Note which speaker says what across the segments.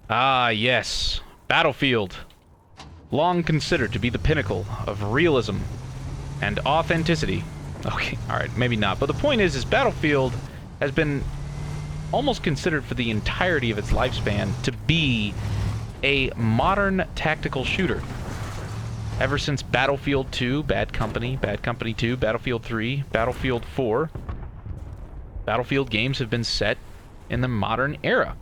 Speaker 1: Ah, yes. Battlefield. Long considered to be the pinnacle of realism and authenticity. Okay, alright, maybe not. But the point is Battlefield has been almost considered for the entirety of its lifespan to be a modern tactical shooter. Ever since Battlefield 2, Bad Company 2, Battlefield 3, Battlefield 4, Battlefield games have been set in the modern era.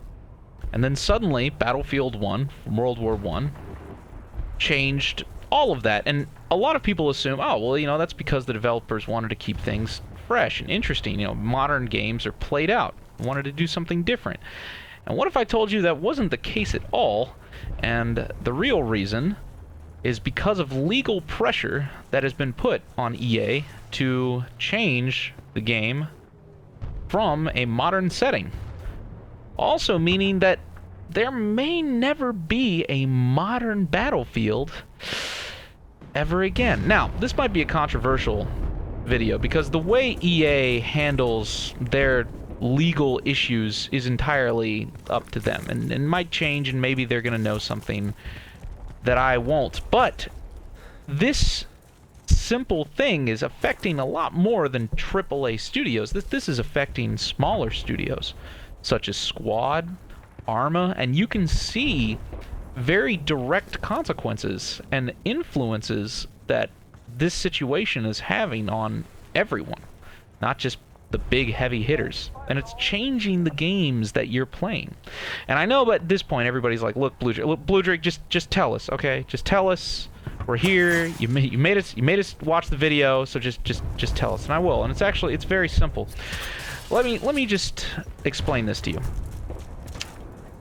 Speaker 1: And then suddenly, Battlefield 1, from World War I, changed all of that. And a lot of people assume, oh, well, you know, that's because the developers wanted to keep things fresh and interesting. You know, modern games are played out. Wanted to do something different. And what if I told you that wasn't the case at all, and the real reason is because of legal pressure that has been put on EA to change the game from a modern setting. Also meaning that there may never be a modern Battlefield ever again. Now, this might be a controversial video because the way EA handles their legal issues is entirely up to them, and might change, and maybe they're going to know something that I won't. But this simple thing is affecting a lot more than AAA studios. This is affecting smaller studios, such as Squad, Arma, and you can see very direct consequences and influences that this situation is having on everyone, not just the big heavy hitters. And it's changing the games that you're playing. And I know, but at this point everybody's like, look, Blue Drake, just tell us, okay? Just tell us. We're here. You made us watch the video, so just tell us. And I will. And it's very simple. Let me just explain this to you.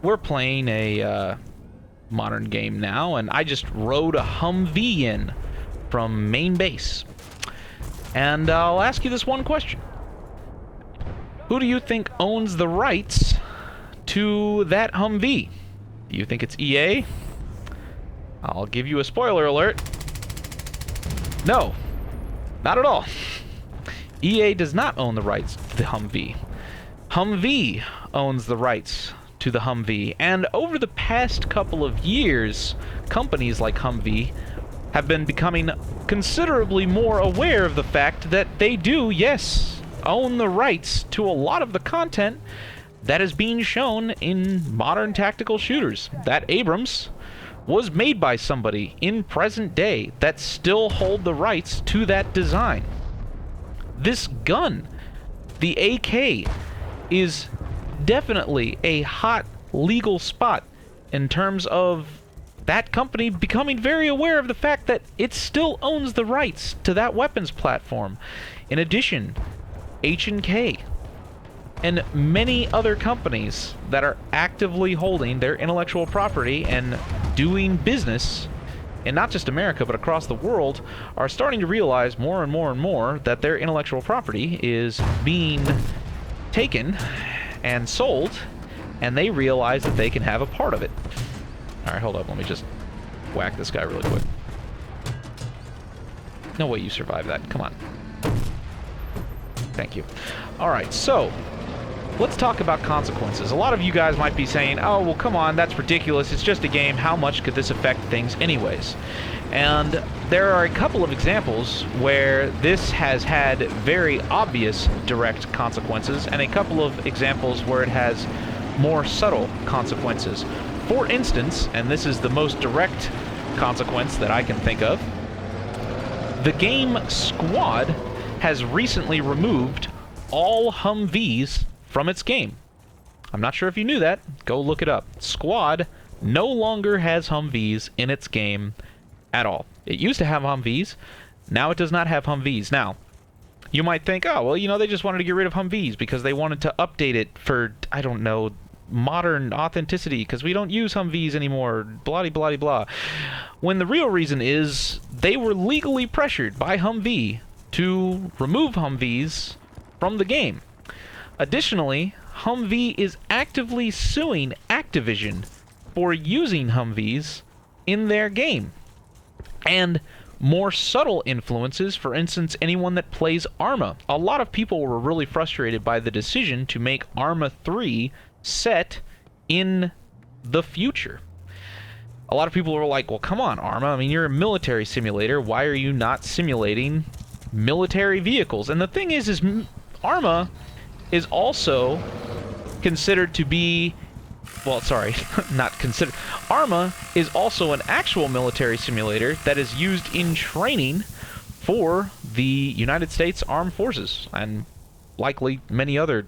Speaker 1: We're playing a modern game now, and I just rode a Humvee in from main base. And I'll ask you this one question. Who do you think owns the rights to that Humvee? Do you think it's EA? I'll give you a spoiler alert. No, not at all. EA does not own the rights to the Humvee. Humvee owns the rights to the Humvee, and over the past couple of years, companies like Humvee have been becoming considerably more aware of the fact that they do, yes, own the rights to a lot of the content that is being shown in modern tactical shooters. That Abrams was made by somebody in present day that still hold the rights to that design. This gun, the AK, is definitely a hot legal spot in terms of that company becoming very aware of the fact that it still owns the rights to that weapons platform. In addition, H&K and many other companies that are actively holding their intellectual property and doing business in not just America but across the world are starting to realize more and more and more that their intellectual property is being taken and sold, and they realize that they can have a part of it. Alright, hold up, let me just whack this guy really quick. No way you survived that, come on. Thank you. Alright, so let's talk about consequences. A lot of you guys might be saying, oh, well, come on, that's ridiculous. It's just a game. How much could this affect things anyways? And there are a couple of examples where this has had very obvious direct consequences, and a couple of examples where it has more subtle consequences. For instance, and this is the most direct consequence that I can think of, the game Squad has recently removed all Humvees from its game. I'm not sure if you knew that. Go look it up. Squad no longer has Humvees in its game at all. It used to have Humvees. Now it does not have Humvees. Now, you might think, oh, well, you know, they just wanted to get rid of Humvees because they wanted to update it for, I don't know, modern authenticity because we don't use Humvees anymore, blah blah blah. When the real reason is they were legally pressured by Humvee to remove Humvees from the game. Additionally, Humvee is actively suing Activision for using Humvees in their game. And more subtle influences, for instance, anyone that plays Arma. A lot of people were really frustrated by the decision to make Arma 3 set in the future. A lot of people are like, well, come on, Arma. I mean, you're a military simulator. Why are you not simulating military vehicles? And the thing is Arma is also considered to be... Well, sorry, not considered. Arma is also an actual military simulator that is used in training for the United States Armed Forces and likely many other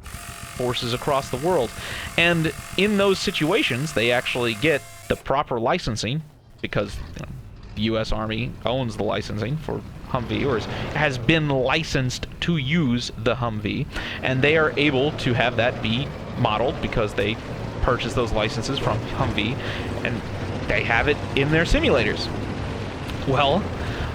Speaker 1: forces across the world. And in those situations, they actually get the proper licensing because the U.S. Army owns the licensing for Humvee, or has been licensed to use the Humvee, and they are able to have that be modeled because they purchase those licenses from Humvee, and they have it in their simulators. Well,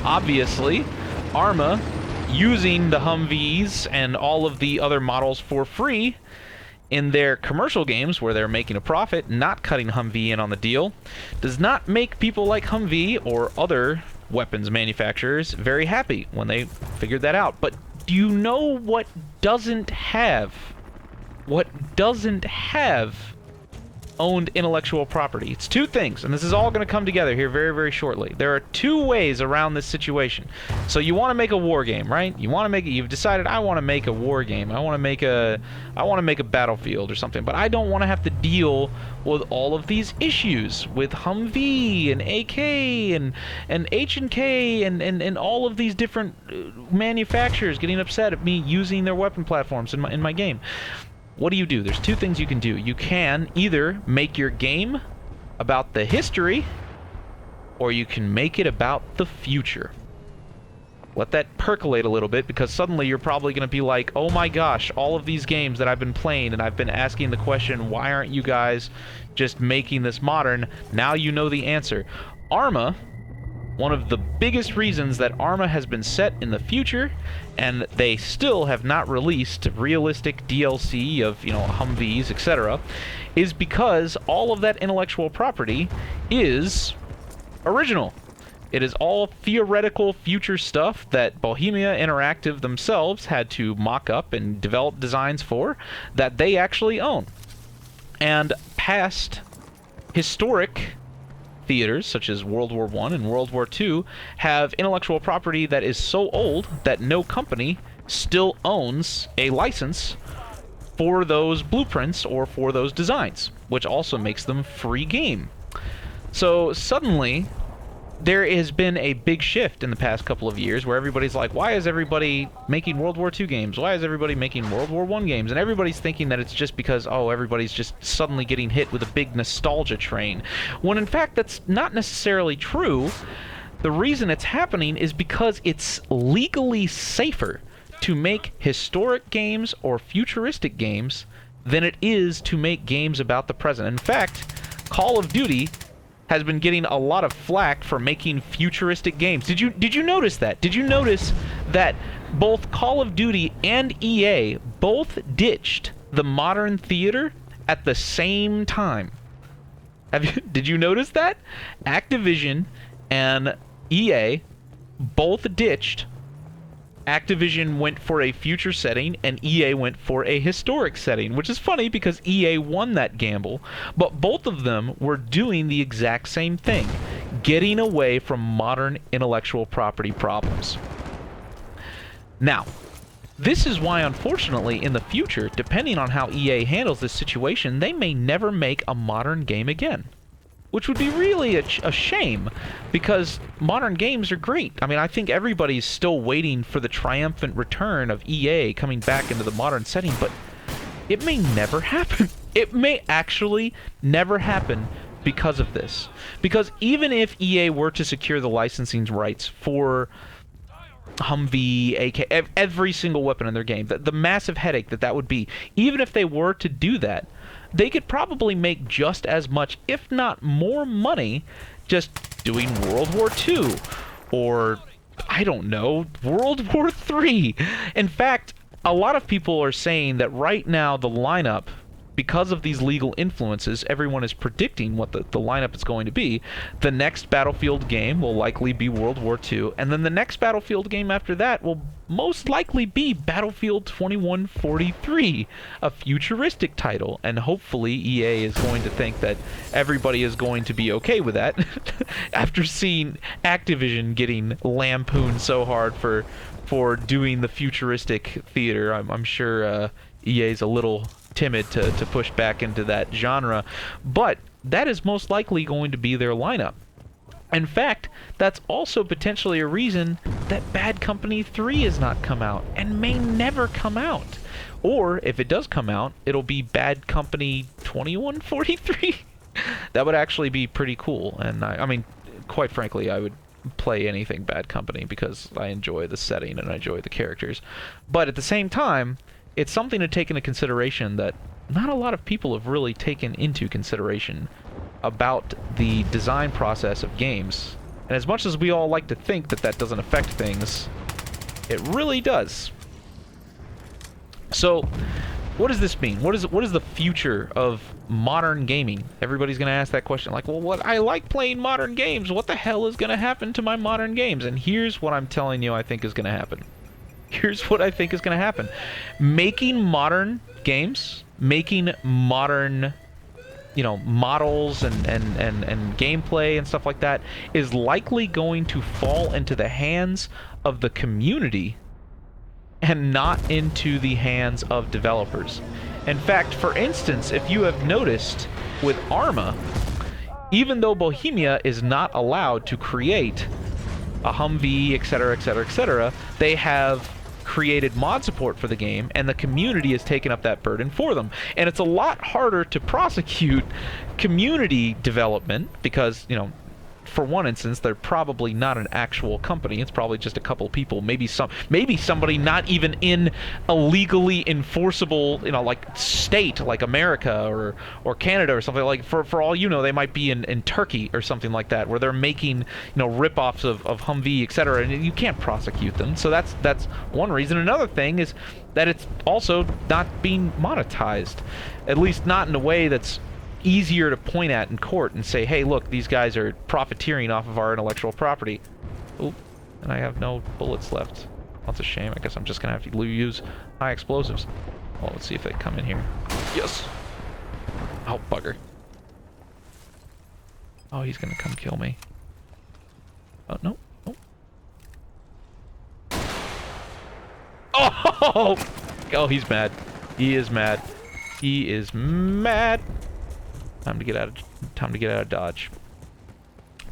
Speaker 1: obviously, Arma, using the Humvees and all of the other models for free in their commercial games where they're making a profit, not cutting Humvee in on the deal, does not make people like Humvee or other weapons manufacturers very happy when they figured that out. But do you know what doesn't have owned intellectual property? It's two things, and this is all going to come together here very, very shortly. There are two ways around this situation. So you want to make a war game, right? You've decided, I want to make a war game. I want to make a Battlefield or something, but I don't want to have to deal with all of these issues with Humvee and AK and H&K and all of these different manufacturers getting upset at me using their weapon platforms in my game. What do you do? There's two things you can do. You can either make your game about the history, or you can make it about the future. Let that percolate a little bit, because suddenly you're probably going to be like, oh my gosh, all of these games that I've been playing, and I've been asking the question, why aren't you guys just making this modern? Now you know the answer. Arma, one of the biggest reasons that Arma has been set in the future, and they still have not released realistic DLC of, Humvees, etc., is because all of that intellectual property is original. It is all theoretical future stuff that Bohemia Interactive themselves had to mock up and develop designs for that they actually own. And past historic theaters, such as World War I and World War II, have intellectual property that is so old that no company still owns a license for those blueprints or for those designs, which also makes them free game. So suddenly, there has been a big shift in the past couple of years where everybody's like, why is everybody making World War II games? Why is everybody making World War I games? And everybody's thinking that it's just because, oh, everybody's just suddenly getting hit with a big nostalgia train. When in fact, that's not necessarily true. The reason it's happening is because it's legally safer to make historic games or futuristic games than it is to make games about the present. In fact, Call of Duty has been getting a lot of flack for making futuristic games. Did you notice that? Did you notice that both Call of Duty and EA both ditched the modern theater at the same time? Did you notice that? Activision and EA both ditched. Activision went for a future setting, and EA went for a historic setting, which is funny because EA won that gamble, but both of them were doing the exact same thing, getting away from modern intellectual property problems. Now, this is why, unfortunately, in the future, depending on how EA handles this situation, they may never make a modern game again. Which would be really a shame, because modern games are great. I mean, I think everybody's still waiting for the triumphant return of EA coming back into the modern setting, but it may never happen. It may actually never happen because of this. Because even if EA were to secure the licensing rights for Humvee, AK, every single weapon in their game, the massive headache that would be, even if they were to do that, they could probably make just as much, if not more money, just doing World War II, or, I don't know, World War III. In fact, a lot of people are saying that right now the lineup because of these legal influences, everyone is predicting what the lineup is going to be. The next Battlefield game will likely be World War II, and then the next Battlefield game after that will most likely be Battlefield 2143, a futuristic title, and hopefully EA is going to think that everybody is going to be okay with that after seeing Activision getting lampooned so hard for doing the futuristic theater. I'm sure EA's a little timid to push back into that genre, but that is most likely going to be their lineup. In fact, that's also potentially a reason that Bad Company 3 has not come out and may never come out. Or if it does come out, it'll be Bad Company 2143. That would actually be pretty cool, and I mean, quite frankly, I would play anything Bad Company because I enjoy the setting and I enjoy the characters. But at the same time, it's something to take into consideration that not a lot of people have really taken into consideration about the design process of games. And as much as we all like to think that that doesn't affect things, it really does. So, what does this mean? What is the future of modern gaming? Everybody's going to ask that question. Like, well, I like playing modern games. What the hell is going to happen to my modern games? And here's what I'm telling you I think is going to happen. Here's what I think is going to happen. Making modern games, making modern, models and gameplay and stuff like that is likely going to fall into the hands of the community and not into the hands of developers. In fact, for instance, if you have noticed with Arma, even though Bohemia is not allowed to create a Humvee, etc., etc., etc., they have created mod support for the game, and the community has taken up that burden for them. And it's a lot harder to prosecute community development because, for one instance, they're probably not an actual company. It's probably just a couple people, maybe somebody not even in a legally enforceable, like state like America or Canada or something. Like for all you know, they might be in Turkey or something like that, where they're making rip-offs of Humvee, etc., and you can't prosecute them. So that's one reason. Another thing is that it's also not being monetized, at least not in a way that's easier to point at in court and say, hey, look, these guys are profiteering off of our intellectual property. Oop, and I have no bullets left. That's a shame. I guess I'm just gonna have to use high explosives. Well, let's see if they come in here. Yes! Oh, bugger. Oh, he's gonna come kill me. Oh, no. Oh! Oh, he's mad. He is mad. He is mad. Time to get out of Dodge.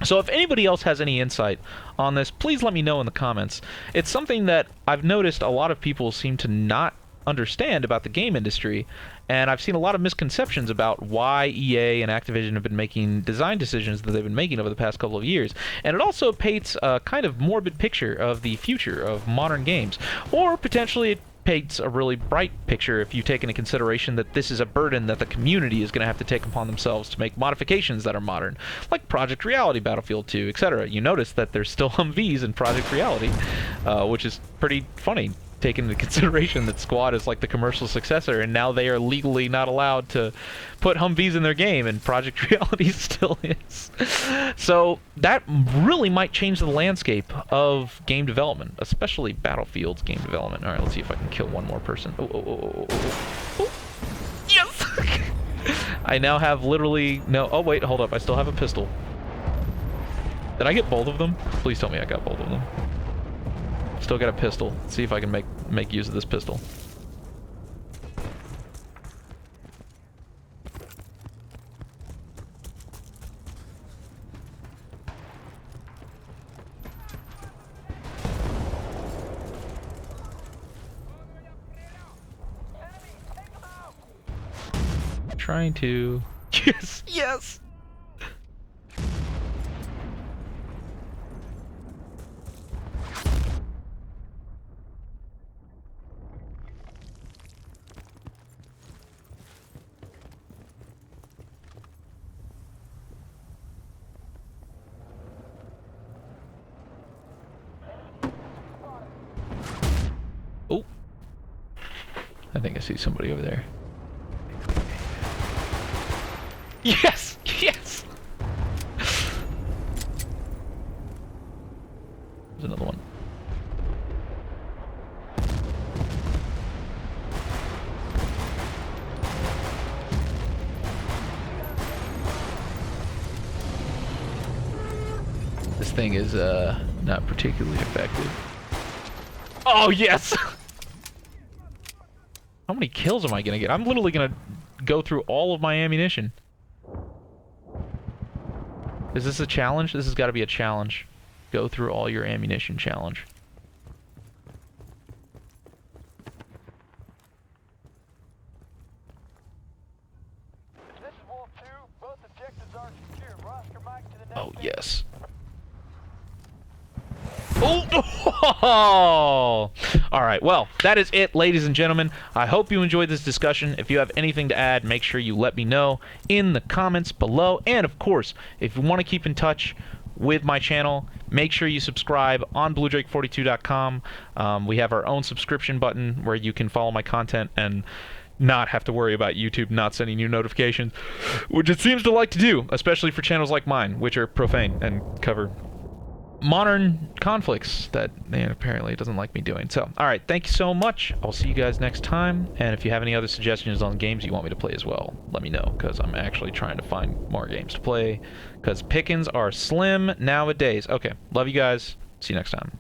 Speaker 1: So if anybody else has any insight on this, please let me know in the comments. It's something that I've noticed a lot of people seem to not understand about the game industry, and I've seen a lot of misconceptions about why EA and Activision have been making design decisions that they've been making over the past couple of years. And it also paints a kind of morbid picture of the future of modern games, or potentially it paints a really bright picture if you take into consideration that this is a burden that the community is going to have to take upon themselves to make modifications that are modern, like Project Reality, Battlefield 2, etc. You notice that there's still Humvees in Project Reality, which is pretty funny, taking into consideration that Squad is like the commercial successor, and now they are legally not allowed to put Humvees in their game, and Project Reality still is. So that really might change the landscape of game development, especially Battlefield's game development. Alright, let's see if I can kill one more person. Oh. Yes! I now have literally no... Oh, wait, hold up. I still have a pistol. Did I get both of them? Please tell me I got both of them. Still got a pistol. Let's see if I can make use of this pistol. Trying to... Yes! Yes! Oh. I think I see somebody over there. Yes! Yes! There's another one. This thing is, not particularly effective. Oh, yes! How many kills am I gonna get? I'm literally gonna go through all of my ammunition. Is this a challenge? This has got to be a challenge. Go through all your ammunition challenge.
Speaker 2: This is Wolf 2. Both objectives are secure. Roster Mike to the next.
Speaker 1: Oh, yes. Oh! Alright, well, that is it, ladies and gentlemen. I hope you enjoyed this discussion. If you have anything to add, make sure you let me know in the comments below. And, of course, if you want to keep in touch with my channel, make sure you subscribe on BlueDrake42.com. We have our own subscription button where you can follow my content and not have to worry about YouTube not sending you notifications, which it seems to like to do, especially for channels like mine, which are profane and cover modern conflicts that apparently it doesn't like me doing. So, alright, thank you so much. I'll see you guys next time. And if you have any other suggestions on games you want me to play as well, let me know, because I'm actually trying to find more games to play, because pickings are slim nowadays. Okay, love you guys. See you next time.